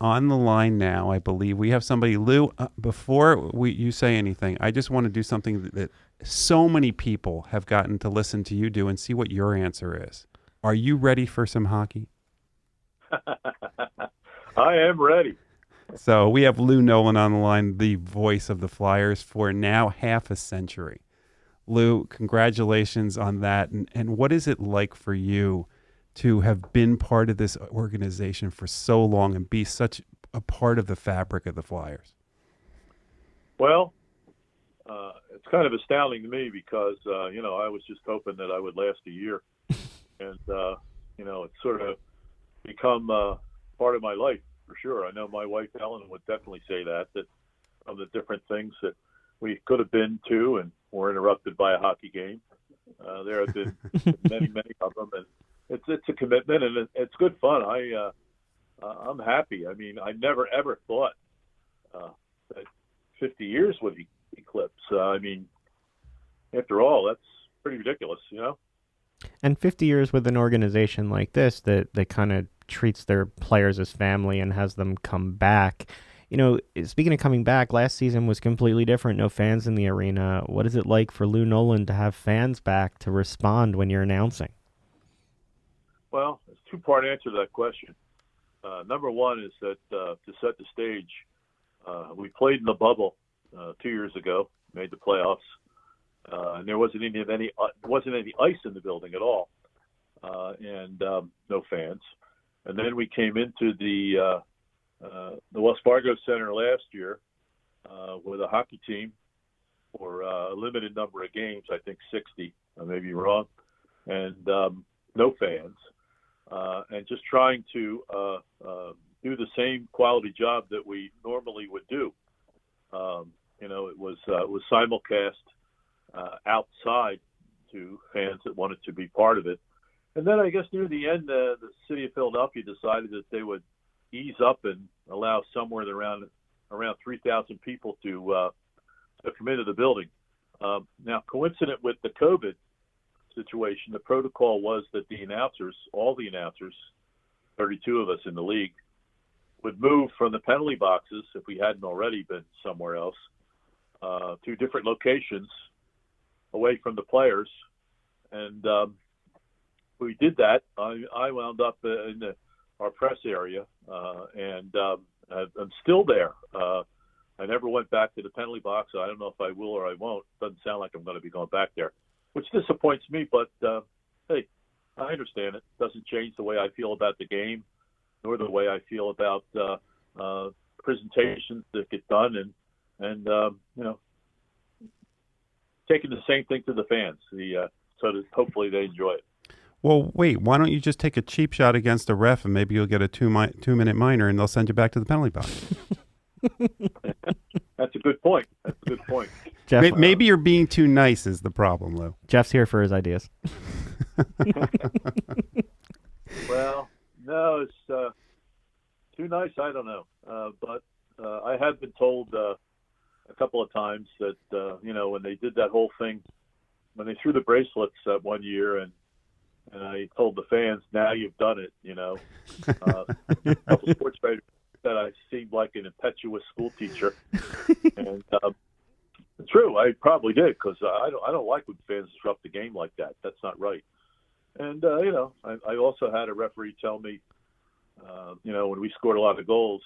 on the line now. I believe we have somebody. Lou, before you say anything, I just want to do something that so many people have gotten to listen to you do and see what your answer is. Are you ready for some hockey? I am ready. So we have Lou Nolan on the line, the voice of the Flyers for now half a century. Lou, congratulations on that. And what is it like for you to have been part of this organization for so long and be such a part of the fabric of the Flyers? Well, it's kind of astounding to me because, I was just hoping that I would last a year. And, it's sort of become part of my life for sure. I know my wife, Ellen, would definitely say that of the different things that we could have been to and were interrupted by a hockey game. There have been many, many of them. And it's a commitment, and it's good fun. I'm happy. I mean, I never, ever thought that 50 years would eclipse. After all, that's pretty ridiculous, And 50 years with an organization like this that kind of treats their players as family and has them come back. Speaking of coming back, last season was completely different. No fans in the arena. What is it like for Lou Nolan to have fans back to respond when you're announcing? Well, it's a two-part answer to that question. Number one is that to set the stage, we played in the bubble 2 years ago, made the playoffs, and there wasn't any ice in the building at all, and no fans. And then we came into the Wells Fargo Center last year with a hockey team for a limited number of games, I think 60, I may be wrong, and no fans. And just trying to do the same quality job that we normally would do. It was simulcast outside to fans that wanted to be part of it. And then I guess near the end, the city of Philadelphia decided that they would ease up and allow somewhere around 3,000 people to come into the building. Now, coincident with the COVID situation, the protocol was that all the announcers, 32 of us in the league, would move from the penalty boxes, if we hadn't already been somewhere else, to different locations away from the players. And we did that. I wound up in our press area, and I'm still there. I never went back to the penalty box. I don't know if I will or I won't. Doesn't sound like I'm going to be going back there, which disappoints me, but hey, I understand it. Doesn't change the way I feel about the game, nor the way I feel about presentations that get done, and taking the same thing to the fans, so that hopefully they enjoy it. Well, wait, why don't you just take a cheap shot against a ref and maybe you'll get a 2-minute minor and they'll send you back to the penalty box? That's a good point. Jeff, maybe you're being too nice is the problem, Lou. Jeff's here for his ideas. Well, no, it's too nice. I don't know. But I have been told a couple of times that, when they did that whole thing, when they threw the bracelets that one year and I told the fans, now you've done it, a couple sports writers said I seemed like an impetuous school teacher. And it's true, I probably did, because I don't like when fans disrupt the game like that. That's not right. And, I also had a referee tell me, when we scored a lot of goals,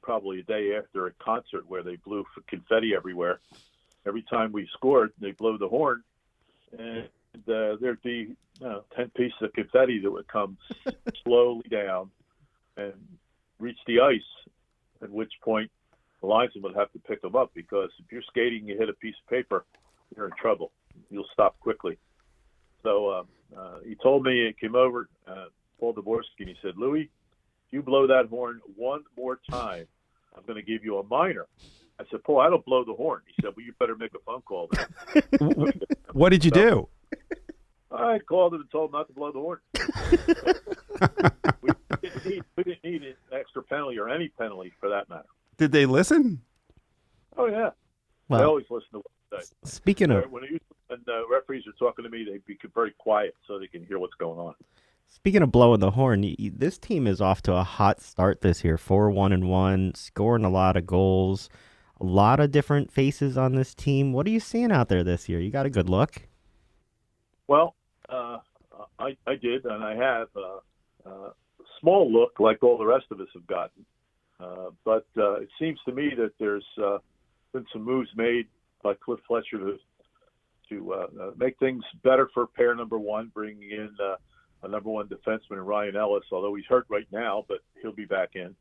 probably a day after a concert where they blew confetti everywhere, every time we scored, they blow the horn, and there'd be 10 pieces of confetti that would come slowly down and reach the ice, at which point the linesman would have to pick them up, because if you're skating and you hit a piece of paper, you're in trouble. You'll stop quickly. So he told me, he came over, Paul Dvorsky, and he said, Louis, if you blow that horn one more time, I'm going to give you a minor. I said, Paul, I don't blow the horn. He said, well, you better make a phone call then. What did you do? I called him and told him not to blow the horn. we didn't need an extra penalty or any penalty for that matter. Did they listen? Oh, yeah. Well, they always listen to what I say. Speaking of when referees are talking to me, they be very quiet so they can hear what's going on. Speaking of blowing the horn, this team is off to a hot start this year. 4-1-1, scoring a lot of goals. A lot of different faces on this team. What are you seeing out there this year? You got a good look? Well, I did, and I have a small look like all the rest of us have gotten. But it seems to me that there's been some moves made by Cliff Fletcher to make things better for pair number one, bringing in a number one defenseman, Ryan Ellis, although he's hurt right now, but he'll be back in.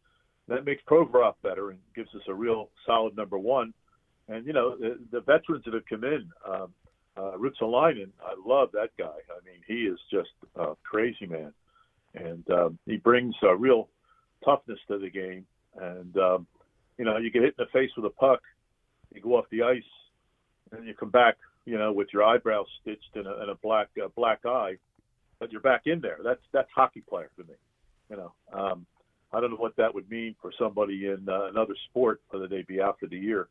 That makes Provorov better and gives us a real solid number one. And, the veterans that have come in, Ruotsalainen, I love that guy. I mean, he is just a crazy man. And he brings a real toughness to the game. And, you get hit in the face with a puck, you go off the ice, and you come back, with your eyebrows stitched and a black eye, but you're back in there. That's hockey player to me. I don't know what that would mean for somebody in another sport, whether they be out for the year,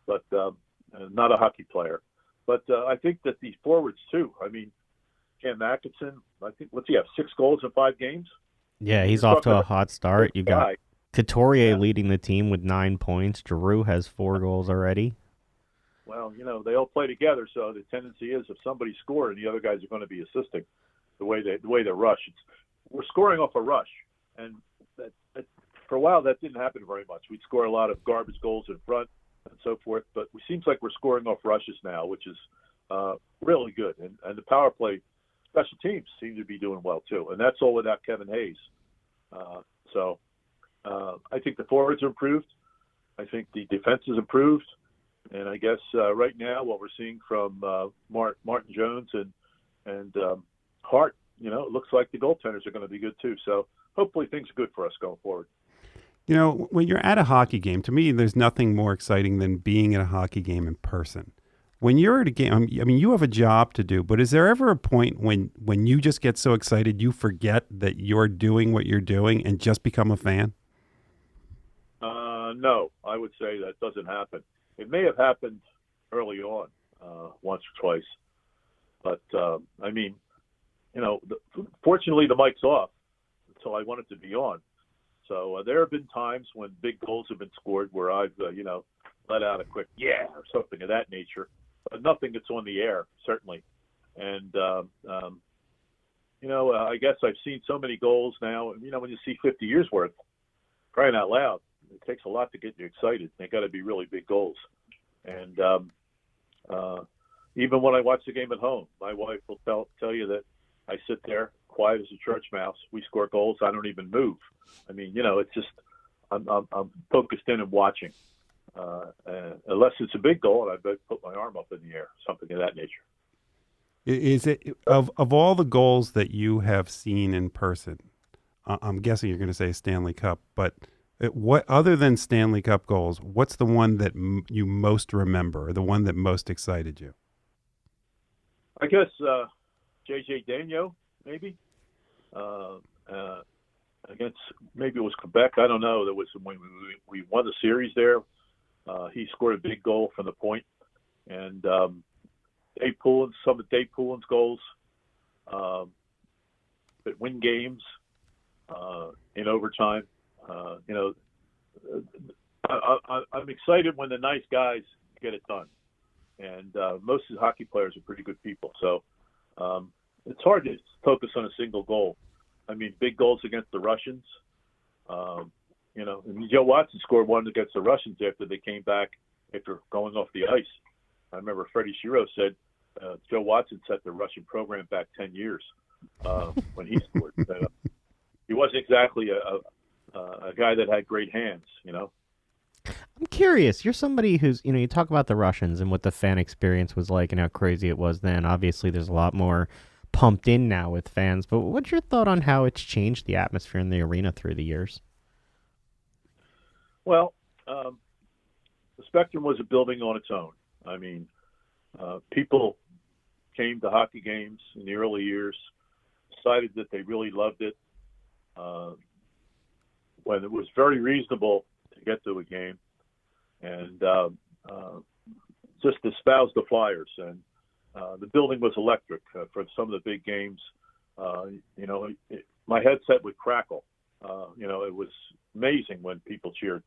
but not a hockey player. But I think that these forwards too. I mean, Cam Atkinson, I think, what's he have, 6 goals in 5 games? Yeah, he's off to a hot start. You got Couturier leading the team with 9 points. Giroux has 4 goals already. Well, they all play together, so the tendency is if somebody's scoring, the other guys are going to be assisting. The way they rush, we're scoring off a rush, and that, for a while that didn't happen very much. We'd score a lot of garbage goals in front and so forth, but it seems like we're scoring off rushes now, which is really good. And the power play, special teams seem to be doing well too, and that's all without Kevin Hayes. So I think the forwards are improved. I think the defense is improved, and I guess right now what we're seeing from Martin Jones and Hart, it looks like the goaltenders are going to be good too. So hopefully things are good for us going forward. When you're at a hockey game, to me, there's nothing more exciting than being at a hockey game in person. When you're at a game, I mean, you have a job to do, but is there ever a point when you just get so excited you forget that you're doing what you're doing and just become a fan? No, I would say that doesn't happen. It may have happened early on, once or twice, but I mean, fortunately the mic's off, so I want it to be on. So there have been times when big goals have been scored where I've, let out a quick yeah or something of that nature, but nothing that's on the air, certainly. And, I guess I've seen so many goals now, when you see 50 years worth, crying out loud, it takes a lot to get you excited. They got to be really big goals. And even when I watch the game at home, my wife will tell you that I sit there quiet as a church mouse. We score goals. I don't even move. I mean, it's just I'm focused in and watching. Unless it's a big goal, and I better put my arm up in the air, something of that nature. Is it of all the goals that you have seen in person? I'm guessing you're going to say Stanley Cup, but what other than Stanley Cup goals? What's the one that you most remember, or the one that most excited you? I guess J.J. Daigneault, maybe. Against, maybe it was Quebec. I don't know. There was when we won the series there. He scored a big goal from the point, and some of Dave Poulin's goals that win games in overtime. I'm excited when the nice guys get it done, and most of the hockey players are pretty good people. So it's hard to focus on a single goal. I mean, big goals against the Russians. And Joe Watson scored one against the Russians after they came back after going off the ice. I remember Freddie Shiro said Joe Watson set the Russian program back 10 years when he scored. He wasn't exactly a guy that had great hands, I'm curious. You're somebody who's, you talk about the Russians and what the fan experience was like and how crazy it was then. Obviously, there's a lot more pumped in now with fans, but what's your thought on how it's changed the atmosphere in the arena through the years? Well, the Spectrum was a building on its own. I mean, people came to hockey games in the early years, decided that they really loved it. When it was very reasonable to get to a game, and just espoused the Flyers. And the building was electric for some of the big games. My headset would crackle. It was amazing when people cheered.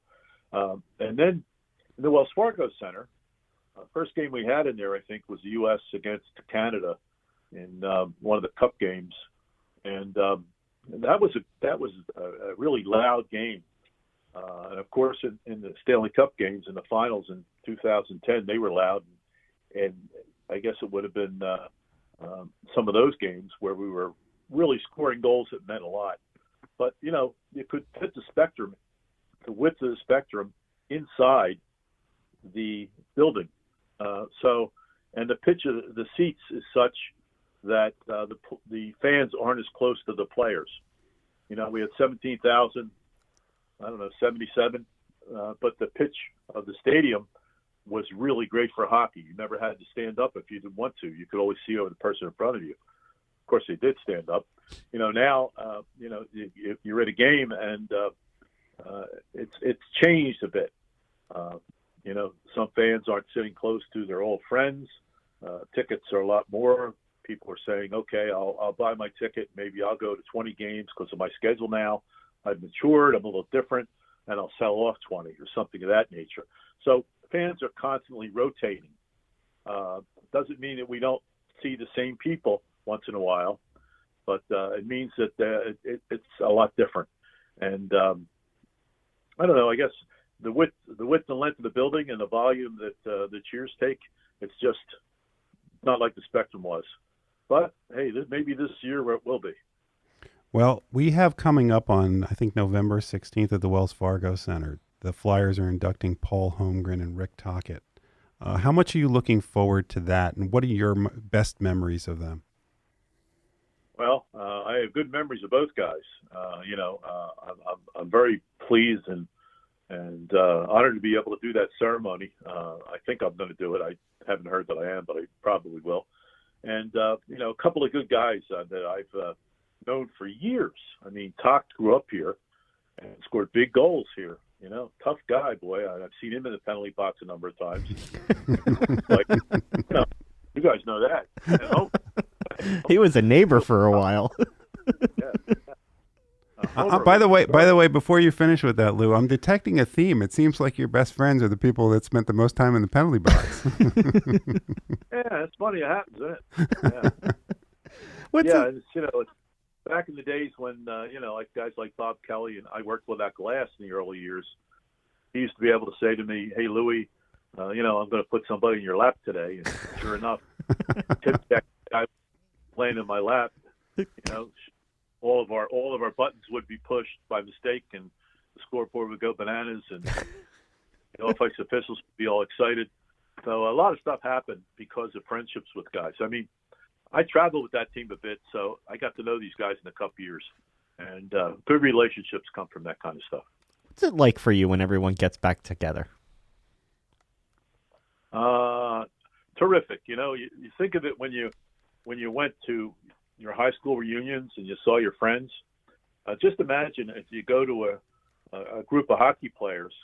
And then in the Wells Fargo Center, first game we had in there, I think, was the U.S. against Canada in one of the Cup games, and that was a really loud game. And of course, in the Stanley Cup games in the finals in 2010, they were loud, and I guess it would have been some of those games where we were really scoring goals that meant a lot. But you could fit the width of the spectrum inside the building. And the pitch of the seats is such that the fans aren't as close to the players. We had 17,000, 77, but the pitch of the stadium was really great for hockey. You never had to stand up if you didn't want to. You could always see over the person in front of you. Of course, they did stand up. Now, you're at a game and it's changed a bit. Some fans aren't sitting close to their old friends. Tickets are a lot more. People are saying, okay, I'll buy my ticket. Maybe I'll go to 20 games because of my schedule now. I've matured. I'm a little different, and I'll sell off 20 or something of that nature. So fans are constantly rotating. Doesn't mean that we don't see the same people once in a while, but it means that it's a lot different. And I don't know. I guess the width and length of the building and the volume that the cheers take, it's just not like the Spectrum was. But hey, maybe this year it will be. Well, we have coming up on, I think, November 16th at the Wells Fargo Center. The Flyers are inducting Paul Holmgren and Rick Tocchet. How much are you looking forward to that, and what are your best memories of them? Well, I have good memories of both guys. I'm very pleased and honored to be able to do that ceremony. I think I'm going to do it. I haven't heard that I am, but I probably will. And a couple of good guys that I've known for years. I mean, Toc grew up here and scored big goals here. Tough guy, boy. I've seen him in the penalty box a number of times. You guys know that. He was a neighbor for a while. Yeah. By the way, before you finish with that, Lou, I'm detecting a theme. It seems like your best friends are the people that spent the most time in the penalty box. Yeah, it's funny. It happens, isn't it? Yeah. It's back in the days when like guys like Bob Kelly, and I worked with that glass in the early years. He used to be able to say to me, "Hey, Louie, I'm going to put somebody in your lap today." And sure enough, tip that guy laying in my lap. All of our buttons would be pushed by mistake, and the scoreboard would go bananas, and ice officials would be all excited. So a lot of stuff happened because of friendships with guys. I mean, I traveled with that team a bit, so I got to know these guys in the Cup years, and good relationships come from that kind of stuff. What's it like for you when everyone gets back together? Terrific. You think of it when you went to your high school reunions and you saw your friends. Just imagine if you go to a group of hockey players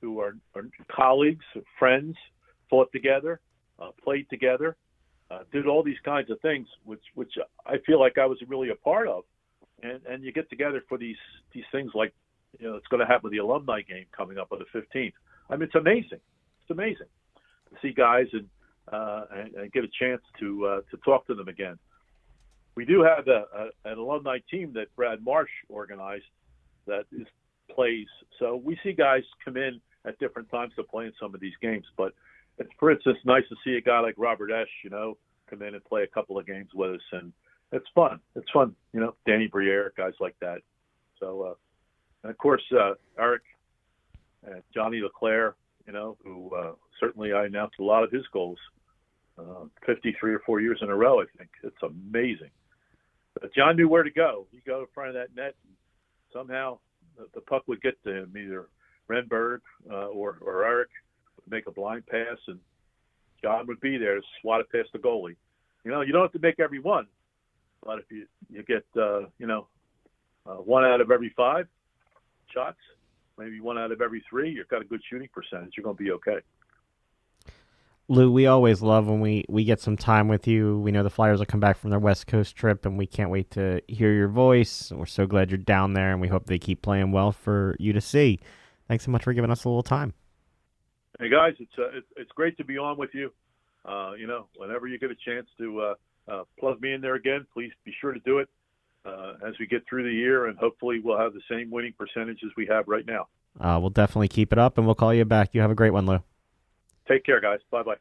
who are colleagues, friends, fought together, played together, did all these kinds of things, which I feel like I was really a part of. And you get together for these things like, it's going to happen with the alumni game coming up on the 15th. I mean, it's amazing. It's amazing to see guys and get a chance to talk to them again. We do have an alumni team that Brad Marsh organized that plays. So we see guys come in at different times to play in some of these games. But it's, for instance, nice to see a guy like Robert Esch, come in and play a couple of games with us. And it's fun. It's fun, Danny Briere, guys like that. So, and of course, Eric and Johnny Leclerc, who certainly I announced a lot of his goals, 53 or 4 years in a row, I think. It's amazing. But John knew where to go. He'd go in front of that net, and somehow the puck would get to him, either Renberg or Eric would make a blind pass, and John would be there to swat it past the goalie. You don't have to make every one, but if you get, one out of every 5 shots, maybe 1 out of every 3, you've got a good shooting percentage. You're going to be okay. Lou, we always love when we get some time with you. We know the Flyers will come back from their West Coast trip, and we can't wait to hear your voice. We're so glad you're down there, and we hope they keep playing well for you to see. Thanks so much for giving us a little time. Hey guys, it's great to be on with you. Whenever you get a chance to plug me in there again, please be sure to do it as we get through the year, and hopefully we'll have the same winning percentage as we have right now. We'll definitely keep it up, and we'll call you back. You have a great one, Lou. Take care, guys. Bye-bye.